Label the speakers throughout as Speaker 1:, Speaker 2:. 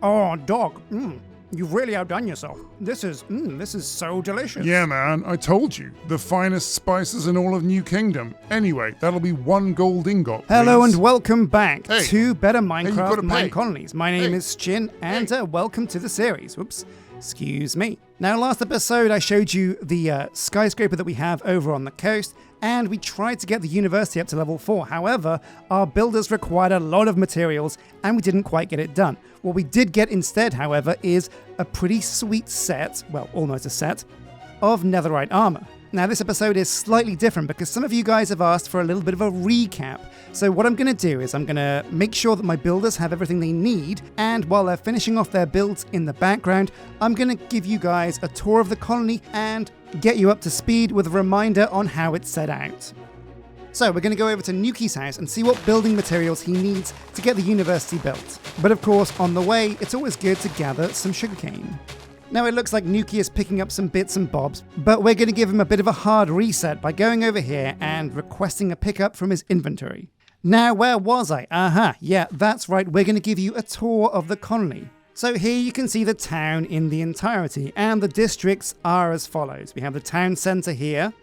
Speaker 1: Oh, dog. You've really outdone yourself. This is so delicious.
Speaker 2: Yeah, man, I told you. The finest spices in all of New Kingdom. Anyway, that'll be 1 gold ingot,
Speaker 1: Hello
Speaker 2: please.
Speaker 1: and welcome back
Speaker 2: Hey.
Speaker 1: to Better
Speaker 2: Hey, you've gotta
Speaker 1: Minecraft
Speaker 2: pay.
Speaker 1: Minecolonies. My name is Sjin, and welcome to the series. Whoops. Excuse me. Now, last episode, I showed you the skyscraper that we have over on the coast, and we tried to get the university up to level 4. However, our builders required a lot of materials, and we didn't quite get it done. What we did get instead, however, is a pretty sweet set, well, almost a set, of netherite armor. Now, this episode is slightly different because some of you guys have asked for a little bit of a recap. So what I'm going to do is I'm going to make sure that my builders have everything they need, and while they're finishing off their builds in the background, I'm going to give you guys a tour of the colony and get you up to speed with a reminder on how it's set out. So we're going to go over to Nuki's house and see what building materials he needs to get the university built. But of course, on the way, it's always good to gather some sugarcane. Now it looks like Nuki is picking up some bits and bobs, but we're going to give him a bit of a hard reset by going over here and requesting a pickup from his inventory. Now, where was I? Yeah, that's right, we're going to give you a tour of the colony. So here you can see the town in the entirety, and the districts are as follows. We have the town centre here,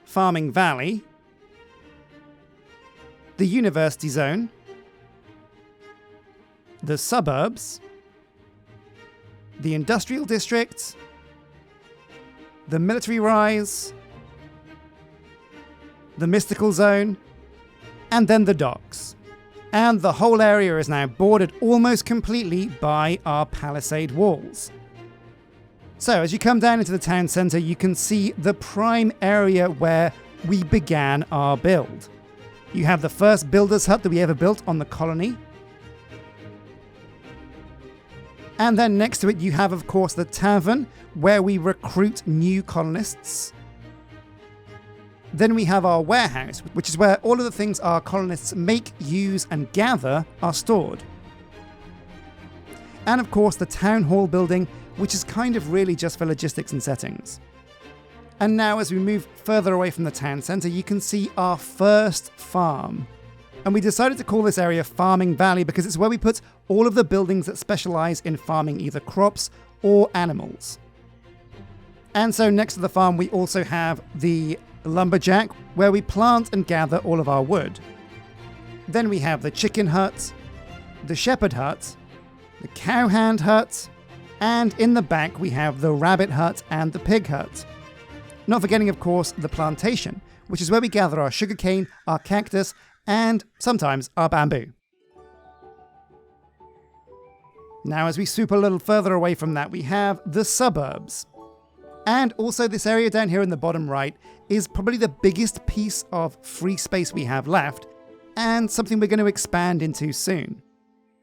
Speaker 1: Farming Valley, the University Zone, the suburbs, the Industrial District, the Military Rise, the Mystical Zone, and then the docks. And the whole area is now bordered almost completely by our palisade walls. So as you come down into the town centre, you can see the prime area where we began our build. You have the first builder's hut that we ever built on the colony. And then next to it, you have, of course, the tavern, where we recruit new colonists. Then we have our warehouse, which is where all of the things our colonists make, use, and gather are stored. And of course, the town hall building, which is kind of really just for logistics and settings. And now, as we move further away from the town centre, you can see our first farm. And we decided to call this area Farming Valley because it's where we put all of the buildings that specialise in farming either crops or animals. And so next to the farm, we also have the lumberjack, where we plant and gather all of our wood. Then we have the chicken hut, the shepherd hut, the cowhand hut, and in the back we have the rabbit hut and the pig hut. Not forgetting, of course, the plantation, which is where we gather our sugarcane, our cactus, and sometimes our bamboo. Now, as we swoop a little further away from that, we have the suburbs. And also this area down here in the bottom right is probably the biggest piece of free space we have left, and something we're going to expand into soon.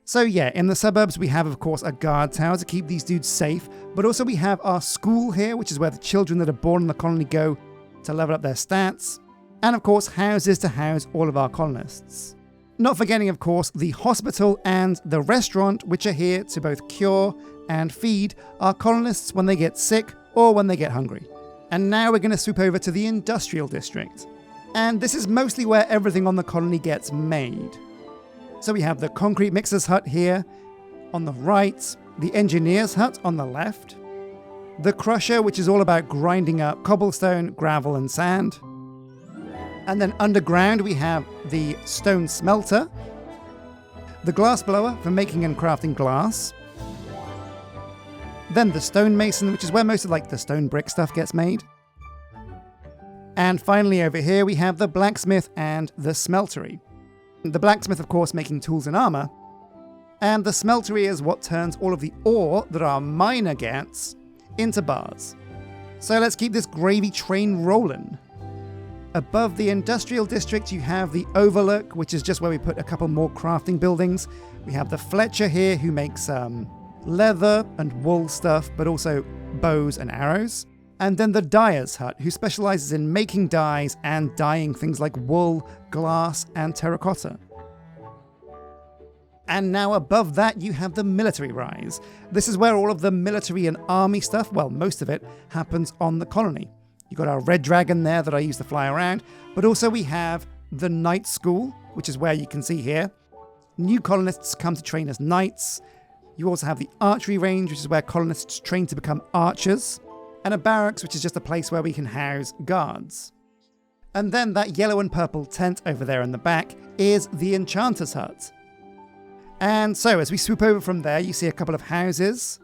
Speaker 1: So yeah, in the suburbs we have, of course, a guard tower to keep these dudes safe, but also we have our school here, which is where the children that are born in the colony go to level up their stats. And of course, houses to house all of our colonists. Not forgetting, of course, the hospital and the restaurant, which are here to both cure and feed our colonists when they get sick or when they get hungry. And now we're going to swoop over to the industrial district. And this is mostly where everything on the colony gets made. So we have the concrete mixer's hut here on the right, the engineer's hut on the left, the crusher, which is all about grinding up cobblestone, gravel, and sand. And then underground we have the stone smelter, the glass blower for making and crafting glass, then the stonemason, which is where most of the stone brick stuff gets made. And finally over here we have the blacksmith and the smeltery. The blacksmith, of course, making tools and armor, and the smeltery is what turns all of the ore that our miner gets into bars. So let's keep this gravy train rolling. Above the industrial district, you have the overlook, which is just where we put a couple more crafting buildings. We have the Fletcher here, who makes leather and wool stuff, but also bows and arrows. And then the dyer's hut, who specializes in making dyes and dyeing things like wool, glass, and terracotta. And now above that, you have the military rise. This is where all of the military and army stuff, well, most of it, happens on the colony. You've got our red dragon there that I use to fly around, but also we have the night school, which is where you can see here. New colonists come to train as knights. You also have the archery range, which is where colonists train to become archers. And a barracks, which is just a place where we can house guards. And then that yellow and purple tent over there in the back is the enchanter's hut. And so as we swoop over from there, you see a couple of houses.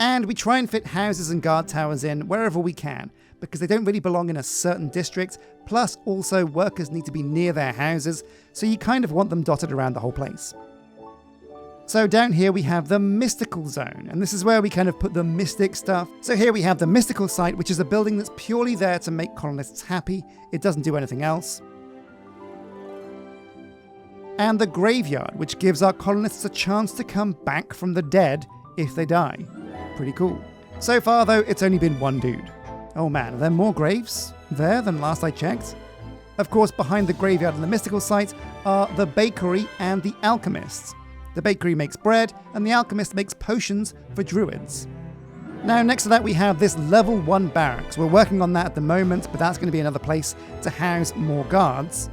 Speaker 1: And we try and fit houses and guard towers in wherever we can, because they don't really belong in a certain district. Plus, also, workers need to be near their houses, so you kind of want them dotted around the whole place. So down here we have the mystical zone, and this is where we kind of put the mystic stuff. So here we have the mystical site, which is a building that's purely there to make colonists happy. It doesn't do anything else. And the graveyard, which gives our colonists a chance to come back from the dead if they die. Pretty cool. So far though, it's only been one dude. Oh man, are there more graves there than last I checked? Of course, behind the graveyard and the mystical site are the bakery and the alchemists. The bakery makes bread, and the alchemist makes potions for druids. Now, next to that, we have this level 1 barracks. We're working on that at the moment, but that's going to be another place to house more guards.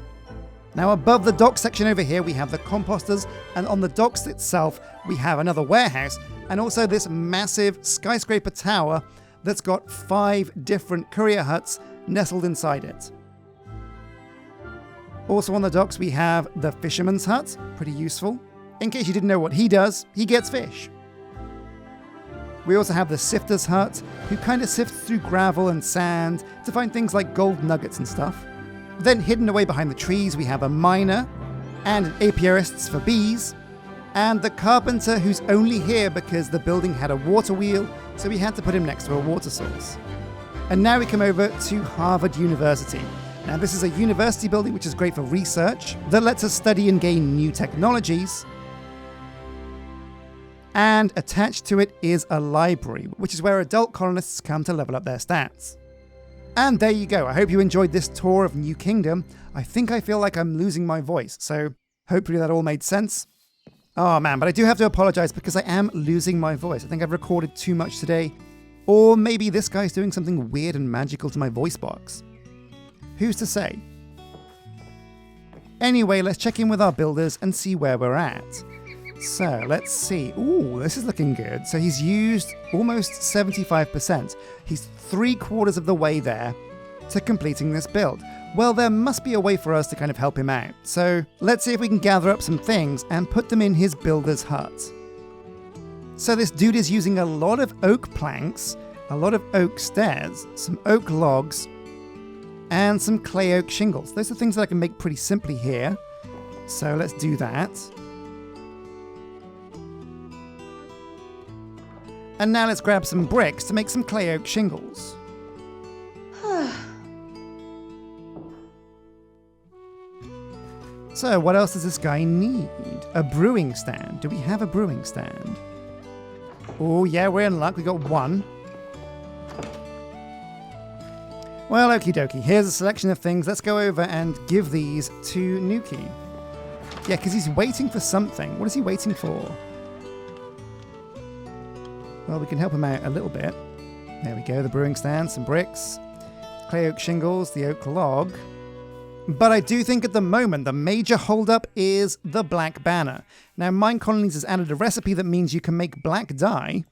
Speaker 1: Now, above the dock section over here, we have the composters, and on the docks itself, we have another warehouse, and also this massive skyscraper tower that's got 5 different courier huts nestled inside it. Also on the docks, we have the fisherman's hut, pretty useful. In case you didn't know what he does, he gets fish. We also have the sifter's hut, who kind of sifts through gravel and sand to find things like gold nuggets and stuff. Then hidden away behind the trees, we have a miner, and an apiarist for bees, and the carpenter who's only here because the building had a water wheel, so we had to put him next to a water source. And now we come over to Harvard University. Now this is a university building which is great for research, that lets us study and gain new technologies. And attached to it is a library, which is where adult colonists come to level up their stats. And there you go. I hope you enjoyed this tour of New Kingdom. I think I feel like I'm losing my voice, so hopefully that all made sense. Oh man, but I do have to apologize because I am losing my voice. I think I've recorded too much today. Or maybe this guy's doing something weird and magical to my voice box. Who's to say? Anyway, let's check in with our builders and see where we're at. So let's see. Ooh, this is looking good. So he's used almost 75%. He's 3/4 of the way there to completing this build. Well, there must be a way for us to kind of help him out. So let's see if we can gather up some things and put them in his builder's hut. So this dude is using a lot of oak planks, a lot of oak stairs, some oak logs, and some clay oak shingles. Those are things that I can make pretty simply here. So let's do that. And now let's grab some bricks to make some clay oak shingles. So what else does this guy need? A brewing stand. Do we have a brewing stand? Oh yeah, we're in luck. We got one. Well, okie dokie. Here's a selection of things. Let's go over and give these to Nuki. Yeah, because he's waiting for something. What is he waiting for? Well, we can help him out a little bit. There we go, the brewing stand, some bricks, clay oak shingles, the oak log. But I do think at the moment the major holdup is the black banner. Now, Minecolonies has added a recipe that means you can make black dye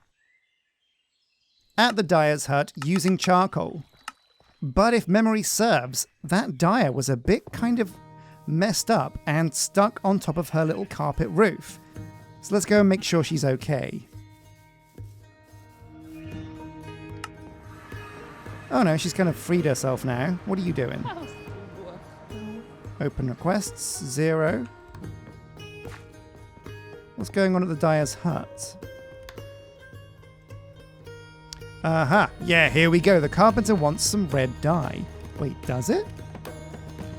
Speaker 1: at the dyer's hut using charcoal. But if memory serves, that dyer was a bit kind of messed up and stuck on top of her little carpet roof. So let's go and make sure she's okay. Oh no, she's kind of freed herself now. What are you doing? Open requests, 0. What's going on at the dyer's hut? Aha, yeah, here we go. The carpenter wants some red dye. Wait, does it?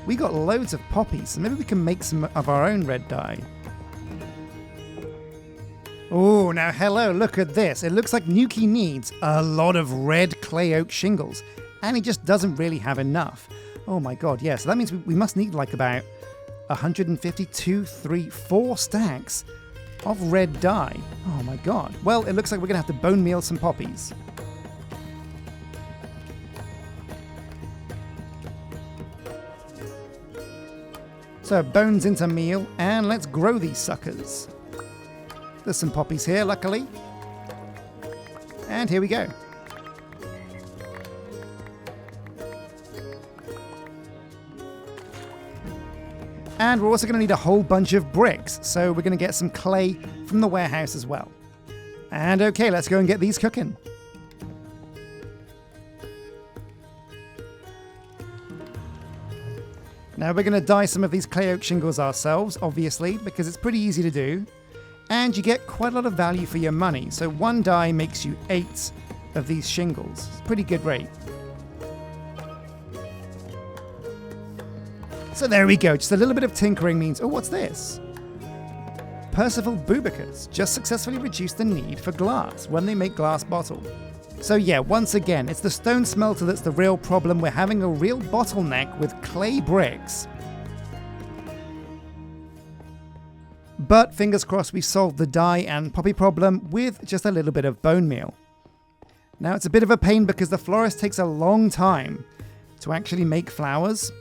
Speaker 1: We got loads of poppies, so maybe we can make some of our own red dye. Oh, Oh, now hello, look at this. It looks like Nuki needs a lot of red clay oak shingles, and he just doesn't really have enough. Oh my god, yeah, so that means we must need like about 152, 3, 4 stacks of red dye. Oh my god. Well, it looks like we're going to have to bone meal some poppies. So bones into meal, and let's grow these suckers. There's some poppies here, luckily. And here we go. And we're also going to need a whole bunch of bricks, so we're going to get some clay from the warehouse as well. And okay, let's go and get these cooking. Now we're going to dye some of these clay oak shingles ourselves, obviously, because it's pretty easy to do. And you get quite a lot of value for your money. So 1 dye makes you 8 of these shingles. It's a pretty good rate. So there we go, just a little bit of tinkering means... Oh, what's this? Percival Bubicus just successfully reduced the need for glass when they make glass bottle. So yeah, once again, it's the stone smelter that's the real problem. We're having a real bottleneck with clay bricks. But fingers crossed we solved the dye and poppy problem with just a little bit of bone meal. Now it's a bit of a pain because the florist takes a long time to actually make flowers.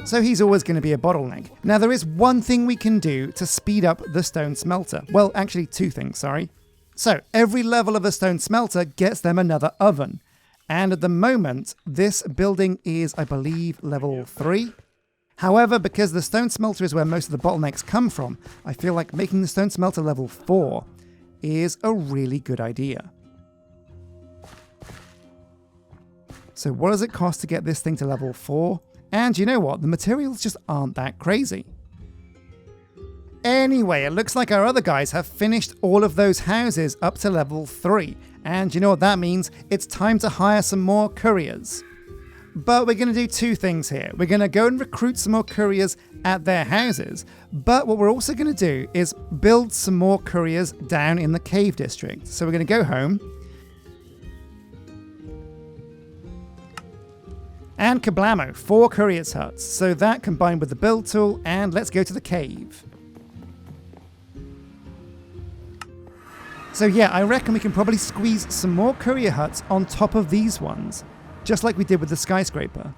Speaker 1: So he's always going to be a bottleneck. Now there is one thing we can do to speed up the stone smelter. Well, actually 2 things, sorry. So every level of a stone smelter gets them another oven. And at the moment, this building is, I believe, level 3. However, because the stone smelter is where most of the bottlenecks come from, I feel like making the stone smelter level 4 is a really good idea. So what does it cost to get this thing to level 4? And you know what? The materials just aren't that crazy. Anyway, it looks like our other guys have finished all of those houses up to level 3. And you know what that means? It's time to hire some more couriers. But we're going to do 2 things here. We're going to go and recruit some more couriers at their houses. But what we're also going to do is build some more couriers down in the cave district. So we're going to go home. And kablamo, 4 couriers huts. So that combined with the build tool, and let's go to the cave. So yeah, I reckon we can probably squeeze some more courier huts on top of these ones, just like we did with the skyscraper.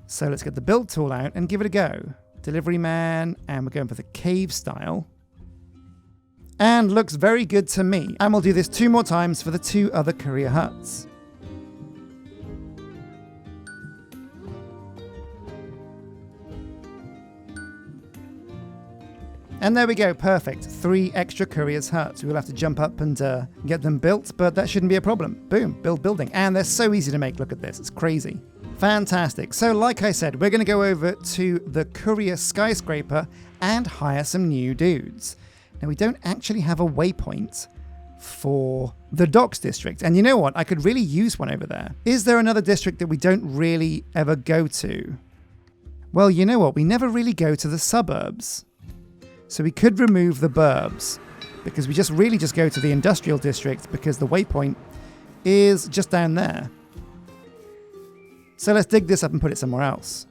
Speaker 1: So let's get the build tool out and give it a go. Delivery man, and we're going for the cave style. And looks very good to me. And we'll do this 2 more times for the 2 other courier huts. And there we go, perfect. 3 extra couriers huts. We'll have to jump up and get them built, but that shouldn't be a problem. Boom, build building. And they're so easy to make, look at this, it's crazy. Fantastic. So like I said, we're going to go over to the courier skyscraper and hire some new dudes. Now we don't actually have a waypoint for the docks district. And you know what? I could really use one over there. Is there another district that we don't really ever go to? Well, you know what? We never really go to the suburbs. So we could remove the burbs, because we just go to the industrial district because the waypoint is just down there. So let's dig this up and put it somewhere else.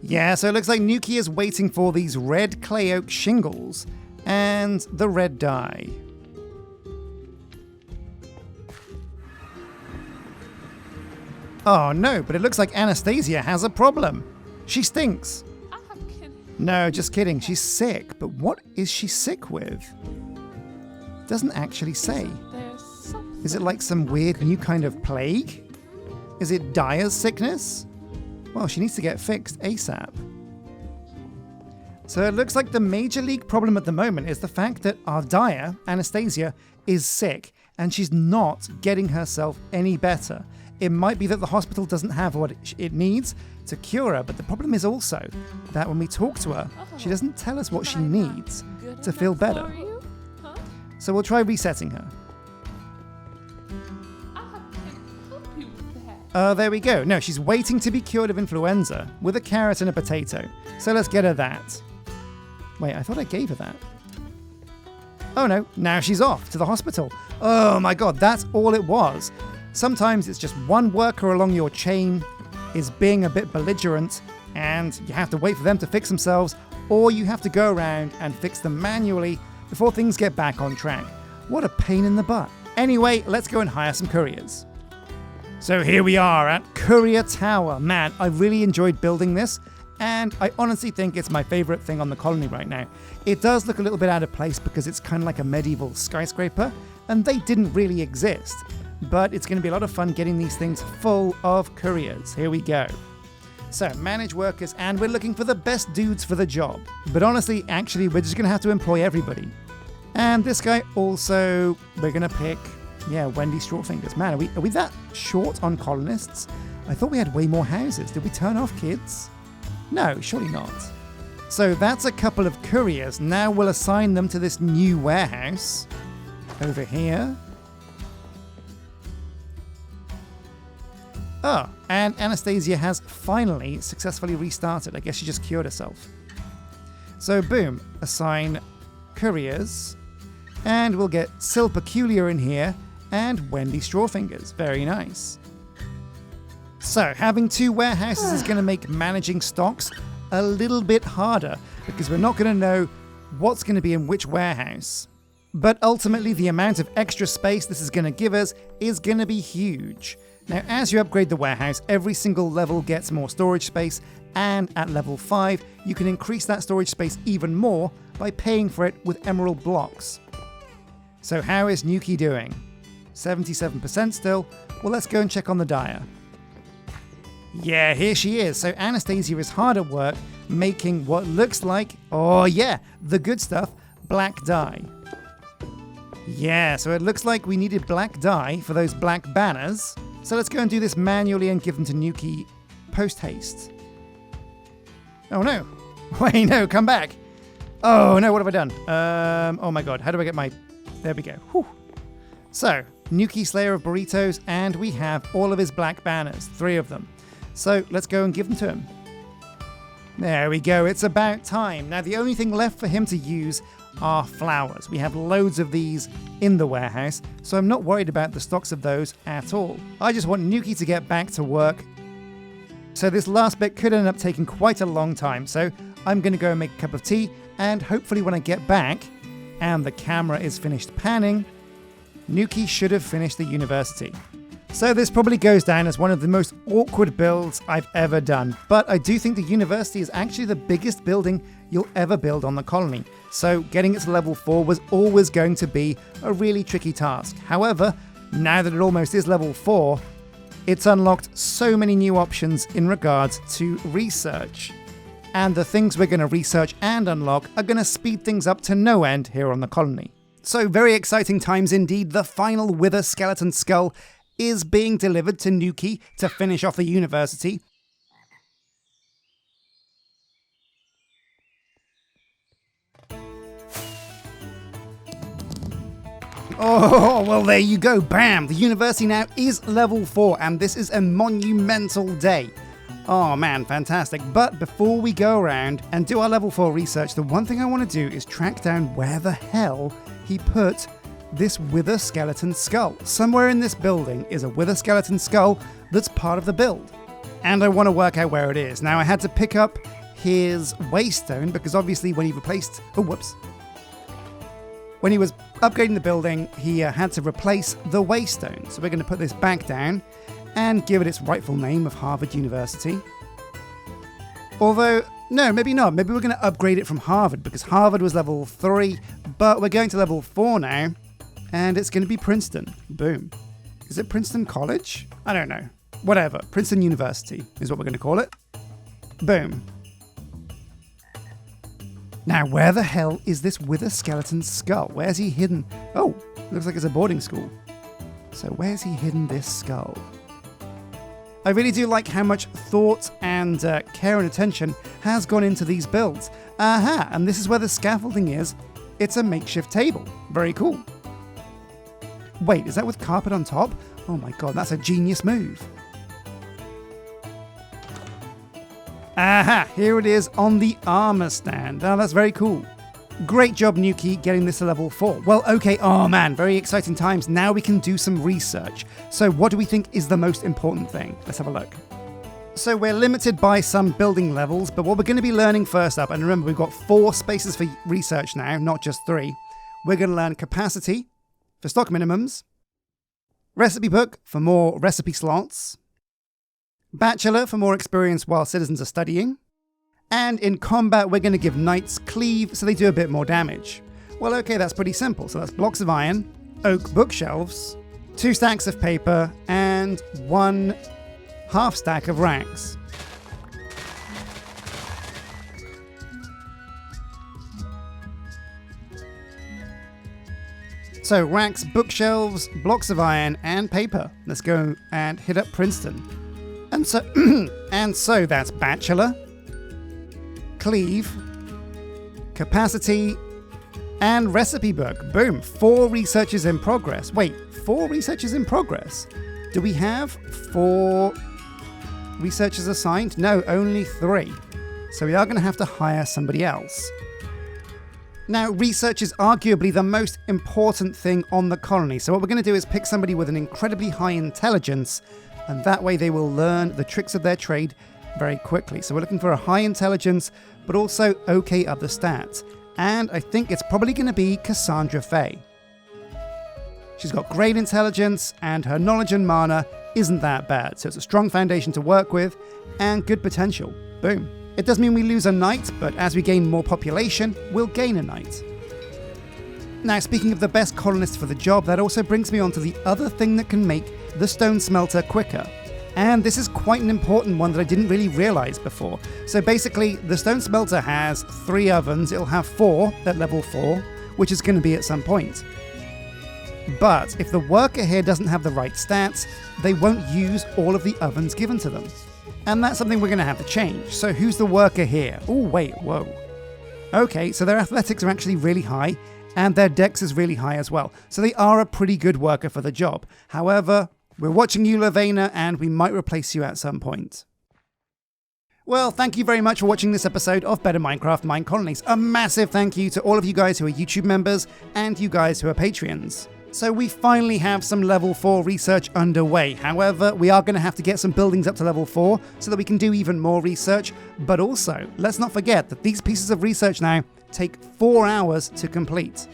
Speaker 1: Yeah, so it looks like Nuki is waiting for these red clay oak shingles and the red dye. Oh no, but it looks like Anastasia has a problem. She stinks. No, just kidding. She's sick. But what is she sick with? Doesn't actually say. Is it like some weird new kind of plague? Is it Dyer's sickness? Well, she needs to get fixed ASAP. So it looks like the major league problem at the moment is the fact that our Dyer, Anastasia, is sick and she's not getting herself any better. It might be that the hospital doesn't have what it needs to cure her, but the problem is also that when we talk to her, she doesn't tell us what she needs to feel better. So we'll try resetting her. There we go. No, she's waiting to be cured of influenza with a carrot and a potato. So let's get her that. Wait, I thought I gave her that. Oh no, now she's off to the hospital. Oh my god, that's all it was. Sometimes it's just one worker along your chain is being a bit belligerent and you have to wait for them to fix themselves, or you have to go around and fix them manually before things get back on track. What a pain in the butt. Anyway, let's go and hire some couriers. So here we are at Courier Tower. Man, I really enjoyed building this, and I honestly think it's my favorite thing on the colony right now. It does look a little bit out of place because it's kind of like a medieval skyscraper, and they didn't really exist. But it's going to be a lot of fun getting these things full of couriers. Here we go. So, manage workers, and we're looking for the best dudes for the job. But honestly, actually, we're just going to have to employ everybody. And this guy also, we're going to pick, Wendy Strawfingers. Man, are we that short on colonists? I thought we had way more houses. Did we turn off kids? No, surely not. So that's a couple of couriers. Now we'll assign them to this new warehouse over here. Oh, and Anastasia has finally successfully restarted. I guess she just cured herself. So boom, assign couriers. And we'll get Sil Peculiar in here and Wendy Strawfingers. Very nice. So having two warehouses is going to make managing stocks a little bit harder because we're not going to know what's going to be in which warehouse. But ultimately, the amount of extra space this is going to give us is going to be huge. Now, as you upgrade the warehouse, every single level gets more storage space, and at level 5, you can increase that storage space even more by paying for it with emerald blocks. So how is Nuki doing? 77% still? Well, let's go and check on the dyer. Yeah, here she is. So Anastasia is hard at work making what looks like, the good stuff, black dye. Yeah, so it looks like we needed black dye for those black banners. So let's go and do this manually and give them to Nuki post-haste. Oh no. Wait, no, come back. Oh no, what have I done? Oh my god, how do I get my... There we go. Whew. So, Nuki, Slayer of Burritos, and we have all of his black banners, 3 of them. So let's go and give them to him. There we go, it's about time. Now the only thing left for him to use are flowers. We have loads of these in the warehouse, so I'm not worried about the stocks of those at all. I just want Nuki to get back to work. So this last bit could end up taking quite a long time, so I'm going to go and make a cup of tea, and hopefully when I get back, and the camera is finished panning, Nuki should have finished the university. So this probably goes down as one of the most awkward builds I've ever done, but I do think the university is actually the biggest building you'll ever build on the colony, so getting it to level 4 was always going to be a really tricky task. However, now that it almost is level 4, it's unlocked so many new options in regards to research. And the things we're going to research and unlock are going to speed things up to no end here on the colony. So very exciting times indeed. The final Wither Skeleton Skull is being delivered to Nuki to finish off the university. Oh, well there you go, bam! The university now is level 4 and this is a monumental day. Oh man, fantastic. But before we go around and do our level 4 research, the one thing I want to do is track down where the hell he put this Wither Skeleton Skull. Somewhere in this building is a Wither Skeleton Skull that's part of the build. And I want to work out where it is. Now I had to pick up his waystone because obviously when he replaced... When he was upgrading the building, he had to replace the waystone. So we're going to put this back down and give it its rightful name of Harvard University. Although, no, maybe not. Maybe we're going to upgrade it from Harvard because Harvard was level 3, but we're going to level 4 now. And it's going to be Princeton. Boom. Is it Princeton College? I don't know. Whatever. Princeton University is what we're going to call it. Boom. Now, where the hell is this Wither Skeleton Skull? Where's he hidden? Oh, looks like it's a boarding school. So where's he hidden this skull? I really do like how much thought and care and attention has gone into these builds. Aha, and this is where the scaffolding is. It's a makeshift table. Very cool. Wait, is that with carpet on top? Oh my god, that's a genius move. Aha, here it is on the armor stand. Oh, that's very cool. Great job, Nuki, getting this to level 4. Well, okay, oh man, very exciting times. Now we can do some research. So what do we think is the most important thing? Let's have a look. So we're limited by some building levels, but what we're going to be learning first up, and remember we've got 4 spaces for research now, not just 3. We're going to learn capacity for stock minimums, recipe book for more recipe slots, bachelor for more experience while citizens are studying, and in combat, we're going to give knights cleave so they do a bit more damage. Well, okay, that's pretty simple. So that's blocks of iron, oak bookshelves, 2 stacks of paper, and 1 half stack of racks. So racks, bookshelves, blocks of iron, and paper. Let's go and hit up Princeton. And so, so that's bachelor, cleave, capacity, and recipe book. Boom, 4 researches in progress. Wait, 4 researches in progress? Do we have 4 researchers assigned? No, only 3. So we are going to have to hire somebody else. Now, research is arguably the most important thing on the colony. So what we're going to do is pick somebody with an incredibly high intelligence, and that way they will learn the tricks of their trade very quickly. So we're looking for a high intelligence, but also okay other stats. And I think it's probably going to be Cassandra Faye. She's got great intelligence, and her knowledge and mana isn't that bad. So it's a strong foundation to work with, and good potential. Boom. It does mean we lose a knight, but as we gain more population, we'll gain a knight. Now, speaking of the best colonists for the job, that also brings me on to the other thing that can make the stone smelter quicker. And this is quite an important one that I didn't really realize before. So basically, the stone smelter has 3 ovens. It'll have 4 at level 4, which is going to be at some point. But if the worker here doesn't have the right stats, they won't use all of the ovens given to them. And that's something we're going to have to change. So who's the worker here? Oh, wait, whoa. Okay, so their athletics are actually really high, and their dex is really high as well. So they are a pretty good worker for the job. However, we're watching you, Lavena, and we might replace you at some point. Well, thank you very much for watching this episode of Better Minecraft Minecolonies. A massive thank you to all of you guys who are YouTube members and you guys who are Patreons. So we finally have some level 4 research underway. However, we are going to have to get some buildings up to level 4 so that we can do even more research. But also, let's not forget that these pieces of research now take 4 hours to complete.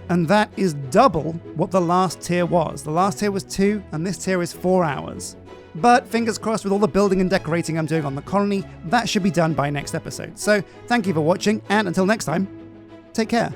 Speaker 1: And that is double what the last tier was. The last tier was 2, and this tier is 4 hours. But fingers crossed, with all the building and decorating I'm doing on the colony, that should be done by next episode. So thank you for watching, and until next time, take care.